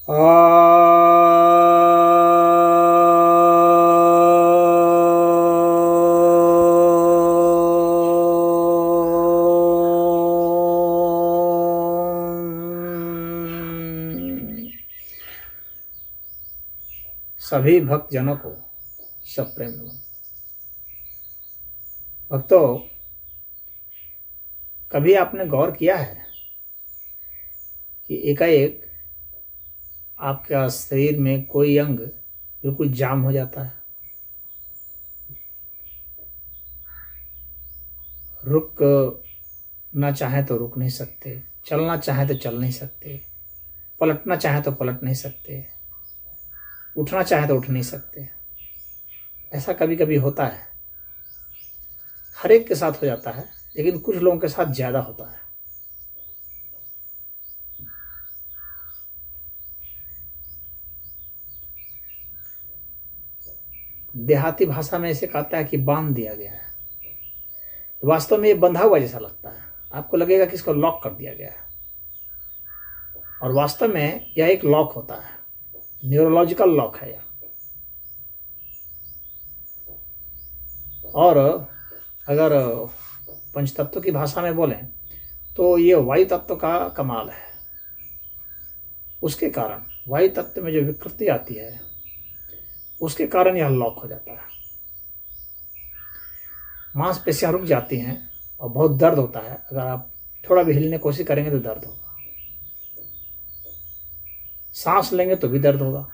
सभी भक्त जनों को सब प्रेम नमन। भक्तों, कभी आपने गौर किया है कि एकाएक आपका शरीर में कोई अंग बिल्कुल जाम हो जाता है, रुक ना चाहे तो रुक नहीं सकते, चलना चाहे तो चल नहीं सकते, पलटना चाहे तो पलट नहीं सकते, उठना चाहे तो उठ नहीं सकते। ऐसा कभी कभी होता है, हर एक के साथ हो जाता है, लेकिन कुछ लोगों के साथ ज़्यादा होता है। देहाती भाषा में इसे कहता है कि बांध दिया गया है। वास्तव में ये बंधा हुआ जैसा लगता है, आपको लगेगा कि इसको लॉक कर दिया गया है, और वास्तव में यह एक लॉक होता है, न्यूरोलॉजिकल लॉक है यह। और अगर पंचतत्व की भाषा में बोलें तो ये वायु तत्व का कमाल है। उसके कारण वायु तत्व में जो विकृति आती है, उसके कारण यह लॉक हो जाता है। मांसपेशियां रुक जाती हैं और बहुत दर्द होता है। अगर आप थोड़ा भी हिलने की कोशिश करेंगे तो दर्द होगा, सांस लेंगे तो भी दर्द होगा,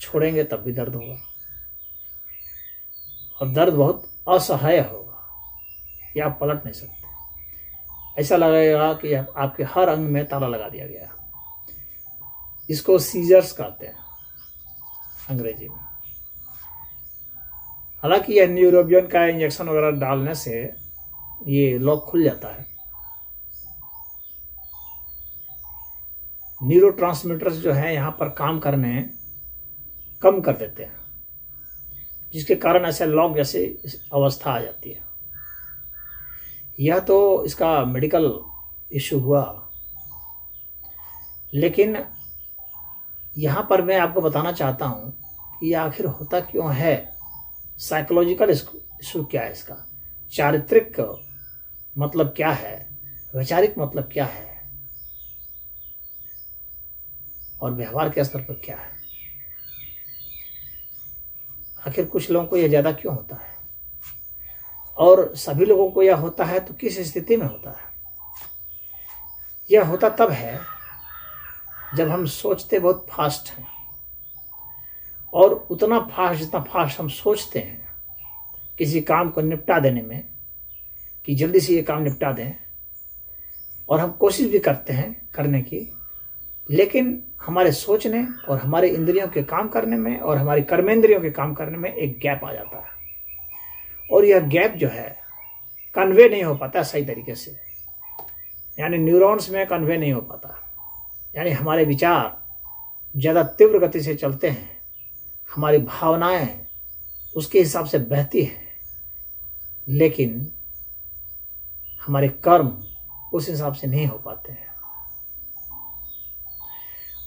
छोड़ेंगे तब भी दर्द होगा, और दर्द बहुत असह्य होगा, या आप पलट नहीं सकते। ऐसा लगेगा कि आपके हर अंग में ताला लगा दिया गया है। इसको सीजर्स कहते हैं अंग्रेजी में। हालांकि यह न्यूरोबियन का इंजेक्शन वगैरह डालने से ये लॉक खुल जाता है। न्यूरोट्रांसमीटर्स जो है यहाँ पर काम करने कम कर देते हैं, जिसके कारण ऐसे लॉक जैसे अवस्था आ जाती है। यह तो इसका मेडिकल इशू हुआ, लेकिन यहाँ पर मैं आपको बताना चाहता हूँ कि ये आखिर होता क्यों है। साइकोलॉजिकल इशू क्या है इसका, चारित्रिक मतलब क्या है, वैचारिक मतलब क्या है, और व्यवहार के स्तर पर क्या है। आखिर कुछ लोगों को यह ज़्यादा क्यों होता है, और सभी लोगों को यह होता है तो किस स्थिति में होता है। यह होता तब है जब हम सोचते बहुत फास्ट हैं, और उतना फास्ट जितना फास्ट हम सोचते हैं किसी काम को निपटा देने में, कि जल्दी से ये काम निपटा दें, और हम कोशिश भी करते हैं करने की, लेकिन हमारे सोचने और हमारे इंद्रियों के काम करने में और हमारी कर्मेंद्रियों के काम करने में एक गैप आ जाता है, और यह गैप जो है कन्वे नहीं हो पाता सही तरीके से, यानी न्यूरॉन्स में कन्वे नहीं हो पाता, यानी हमारे विचार ज़्यादा तीव्र गति से चलते हैं, हमारी भावनाएं उसके हिसाब से बहती हैं, लेकिन हमारे कर्म उस हिसाब से नहीं हो पाते हैं।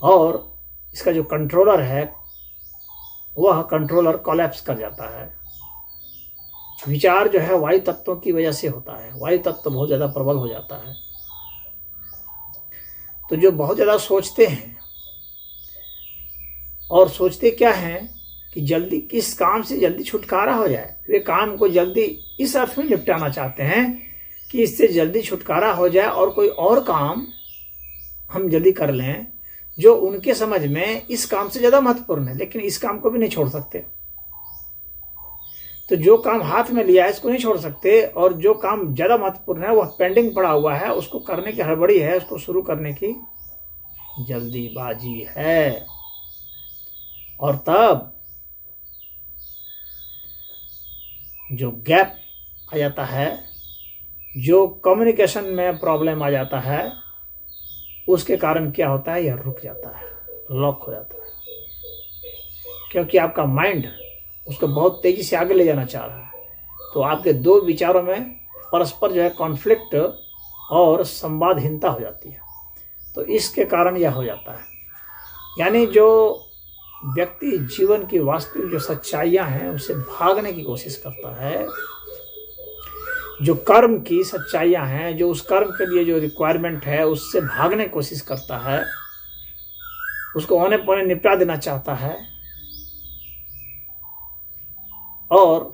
और इसका जो कंट्रोलर है वह कंट्रोलर कोलैप्स कर जाता है। विचार जो है वायु तत्वों की वजह से होता है, वायु तत्व बहुत ज़्यादा प्रबल हो जाता है। तो जो बहुत ज़्यादा सोचते हैं, और सोचते क्या हैं कि जल्दी किस काम से जल्दी छुटकारा हो जाए, वे काम को जल्दी इस अर्थ में निपटाना चाहते हैं कि इससे जल्दी छुटकारा हो जाए और कोई और काम हम जल्दी कर लें जो उनके समझ में इस काम से ज़्यादा महत्वपूर्ण है, लेकिन इस काम को भी नहीं छोड़ सकते। तो जो काम हाथ में लिया है इसको नहीं छोड़ सकते, और जो काम ज़्यादा महत्वपूर्ण है वह पेंडिंग पड़ा हुआ है, उसको करने की हड़बड़ी है, उसको शुरू करने की जल्दीबाजी है। और तब जो गैप आ जाता है, जो कम्युनिकेशन में प्रॉब्लम आ जाता है, उसके कारण क्या होता है, यह रुक जाता है, लॉक हो जाता है, क्योंकि आपका माइंड उसको बहुत तेजी से आगे ले जाना चाह रहा है। तो आपके दो विचारों में परस्पर जो है कॉन्फ्लिक्ट और संवादहीनता हो जाती है। तो इसके कारण यह हो जाता है। यानी जो व्यक्ति जीवन की वास्तविक जो सच्चाइयां हैं उससे भागने की कोशिश करता है, जो कर्म की सच्चाइयां हैं, जो उस कर्म के लिए जो रिक्वायरमेंट है उससे भागने की कोशिश करता है, उसको होने पौने निपटा देना चाहता है और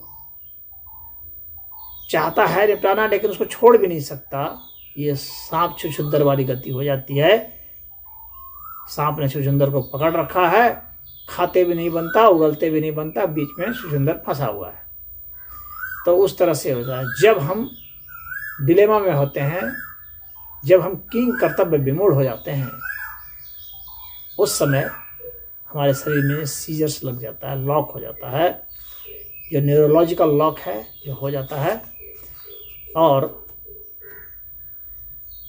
चाहता है निपटाना लेकिन उसको छोड़ भी नहीं सकता, ये सांप छुछुंदर वाली गति हो जाती है। सांप ने छुछुंदर को पकड़ रखा है, खाते भी नहीं बनता, उगलते भी नहीं बनता, बीच में छुछुंदर फंसा हुआ है। तो उस तरह से होता है जब हम डिलेमा में होते हैं, जब हम किंग कर्तव्य विमूढ़ हो जाते हैं, उस समय हमारे शरीर में सीजर्स लग जाता है, लॉक हो जाता है, जो न्यूरोलॉजिकल लॉक है जो हो जाता है और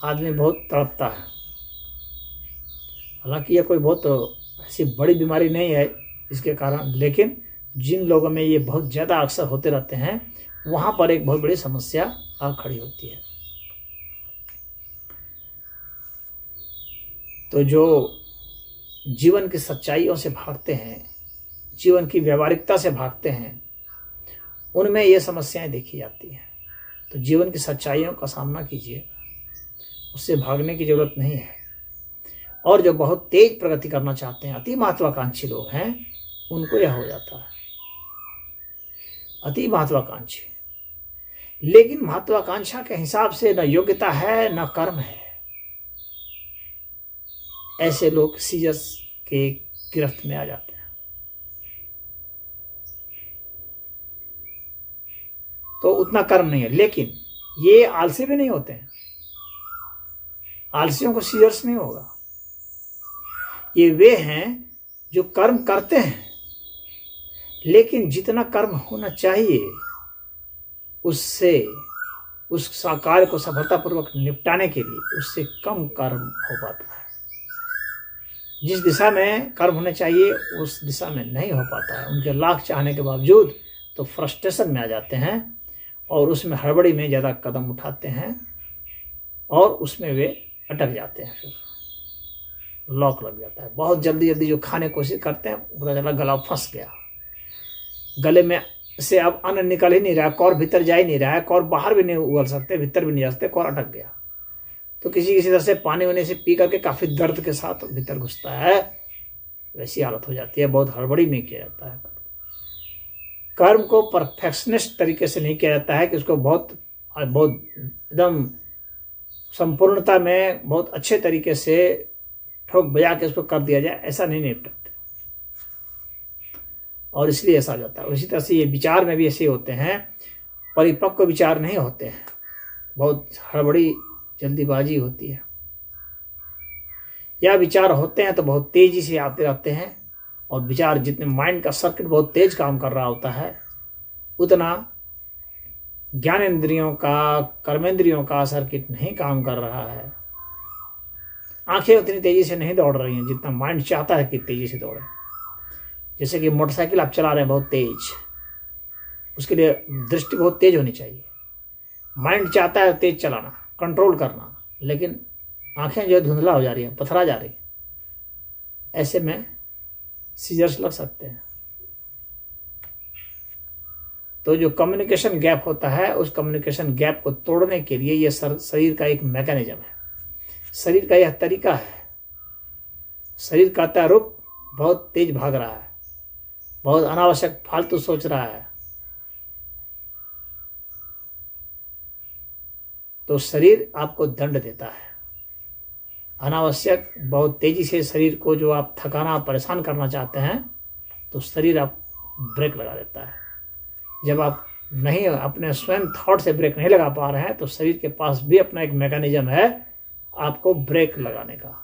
आदमी बहुत तड़पता है। हालांकि यह कोई बहुत ऐसी बड़ी बीमारी नहीं है इसके कारण, लेकिन जिन लोगों में ये बहुत ज़्यादा अक्सर होते रहते हैं वहाँ पर एक बहुत बड़ी समस्या आ खड़ी होती है। तो जो जीवन की सच्चाइयों से भागते हैं, जीवन की व्यावहारिकता से भागते हैं, उनमें ये समस्याएं देखी जाती हैं। तो जीवन की सच्चाइयों का सामना कीजिए, उससे भागने की जरूरत नहीं है। और जो बहुत तेज प्रगति करना चाहते हैं, अति महत्वाकांक्षी लोग हैं, उनको यह हो जाता है, अति महत्वाकांक्षी। लेकिन महत्वाकांक्षा के हिसाब से न योग्यता है न कर्म है, ऐसे लोग सीजर्स के गिरफ्त में आ जाते हैं। तो उतना कर्म नहीं है, लेकिन ये आलसी भी नहीं होते हैं, आलसियों को सीजर्स नहीं होगा। ये वे हैं जो कर्म करते हैं, लेकिन जितना कर्म होना चाहिए उससे, उस कार्य को सफलतापूर्वक निपटाने के लिए उससे कम कर्म हो पाता है। जिस दिशा में कर्म होने चाहिए उस दिशा में नहीं हो पाता है। उनके लाख चाहने के बावजूद तो फ्रस्ट्रेशन में आ जाते हैं और उसमें हड़बड़ी में ज़्यादा कदम उठाते हैं और उसमें वे अटक जाते हैं, फिर लॉक लग जाता है। बहुत जल्दी जल्दी जो खाने की कोशिश करते हैं, पता चला गला फंस गया, गले में से अब अन्न निकल ही नहीं रहा है, कौर भीतर जा ही नहीं रहा है, कौर बाहर भी नहीं उगल सकते, भीतर भी नहीं जा सकते, कौर अटक गया। तो किसी किसी तरह से पानी वानी से पी करके काफ़ी दर्द के साथ भीतर घुसता है, वैसी हालत हो जाती है। बहुत हड़बड़ी में किया जाता है। कर्म को परफेक्शनिस्ट तरीके से नहीं किया जाता है कि उसको बहुत बहुत एकदम संपूर्णता में बहुत अच्छे तरीके से ठोक बजा के उसको कर दिया जाए, ऐसा नहीं निपटते और इसलिए ऐसा हो जाता है। उसी तरह से ये विचार में भी ऐसे होते हैं, परिपक्व विचार नहीं होते हैं, बहुत हड़बड़ी जल्दीबाजी होती है। या विचार होते हैं तो बहुत तेजी से आते रहते हैं और विचार, जितने माइंड का सर्किट बहुत तेज काम कर रहा होता है, उतना ज्ञानेंद्रियों का, कर्मेंद्रियों का सर्किट नहीं काम कर रहा है। आंखें उतनी तेजी से नहीं दौड़ रही हैं जितना माइंड चाहता है कि तेजी से दौड़े। जैसे कि मोटरसाइकिल आप चला रहे हैं बहुत तेज, उसके लिए दृष्टि बहुत तेज होनी चाहिए। माइंड चाहता है तेज चलाना, कंट्रोल करना, लेकिन आंखें जो धुंधला हो जा रही हैं, पथरा जा रही हैं, ऐसे में सीजर्स लग सकते हैं। तो जो कम्युनिकेशन गैप होता है, उस कम्युनिकेशन गैप को तोड़ने के लिए ये शरीर का एक मैकेनिज्म है, शरीर का यह तरीका है। शरीर कहता है रुक, बहुत तेज भाग रहा है, बहुत अनावश्यक फालतू सोच रहा है, तो शरीर आपको दंड देता है। अनावश्यक बहुत तेजी से शरीर को जो आप थकाना, परेशान करना चाहते हैं, तो शरीर आप ब्रेक लगा देता है। जब आप नहीं, अपने स्वयं थॉट से ब्रेक नहीं लगा पा रहे हैं, तो शरीर के पास भी अपना एक मैकेनिज्म है आपको ब्रेक लगाने का,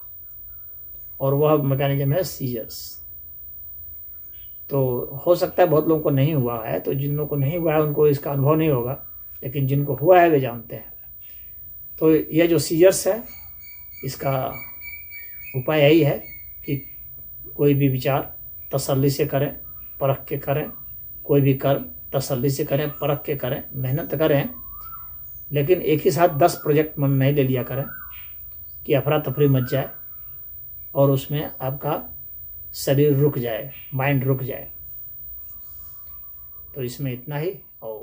और वह मैकेनिज्म है सीजर्स। तो हो सकता है बहुत लोगों को नहीं हुआ है, तो जिन लोगों को नहीं हुआ है उनको इसका अनुभव नहीं होगा, लेकिन जिनको हुआ है वे जानते हैं। तो यह जो सीजर्स है, इसका उपाय यही है कि कोई भी विचार तसल्ली से करें, परख के करें, कोई भी कर्म तसल्ली से करें, परख के करें, मेहनत करें, लेकिन एक ही साथ 10 प्रोजेक्ट मन नहीं ले लिया करें कि अफरा तफरी मच जाए और उसमें आपका शरीर रुक जाए, माइंड रुक जाए। तो इसमें इतना ही। और